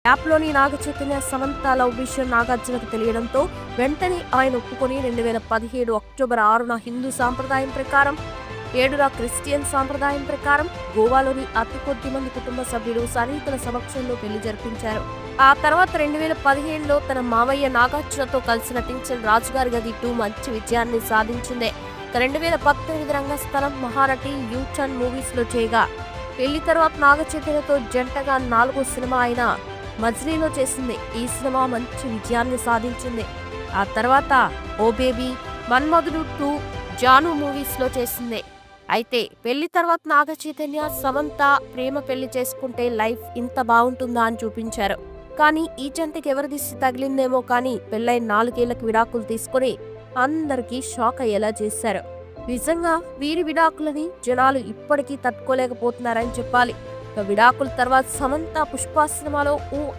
యాప్లోని Naga Chaitanya Samantha love విషయం నాగార్జునకు తెలియడంతో వెంటనే ఆయన ఒప్పుకొని 2017 అక్టోబర్ 6న హిందూ సాంప్రదాయం ప్రకారం 7న క్రిస్టియన్ సాంప్రదాయం ప్రకారం గోవాలోని అతి కొద్ది మంది కుటుంబ సభ్యులు సన్నిహితుల సమక్షంలో పెళ్లి జరిపించారు. ఆ తర్వాత 2017లో తన మామయ్య నాగార్జునతో కలిసి నటించిన రాజుగారి గది 2 మంచి విజయాన్ని సాధించింది. 2018 రంగస్థలం మహానటి యూటర్న్ మూవీస్ లో చేయగా పెళ్లి తర్వాత నాగ చైతన్యతో జంటగా 4వ సినిమా అయిన మజ్లీలో చేసింది. ఈ సినిమా మంచి విజయాన్ని సాధించింది. ఆ తర్వాత ఓ బేబీ, మన్మధుడు 2, జాను మూవీస్ లో చేసింది. అయితే పెళ్లి తర్వాత నాగ చైతన్య సమంత ప్రేమ పెళ్లి చేసుకుంటే లైఫ్ ఇంత బాగుంటుందా అని చూపించారు. కానీ ఈ జంటకి ఎవరి దిష్టి తగిలిందేమో కానీ పెళ్లైన 4 ఏళ్లకు విడాకులు తీసుకుని అందరికీ షాక్ అయ్యేలా చేశారు. నిజంగా వీరి విడాకులని జనాలు ఇప్పటికీ తట్టుకోలేకపోతున్నారని చెప్పాలి. విడాకుల తర్వాత సమంత పుష్ప సినిమాలో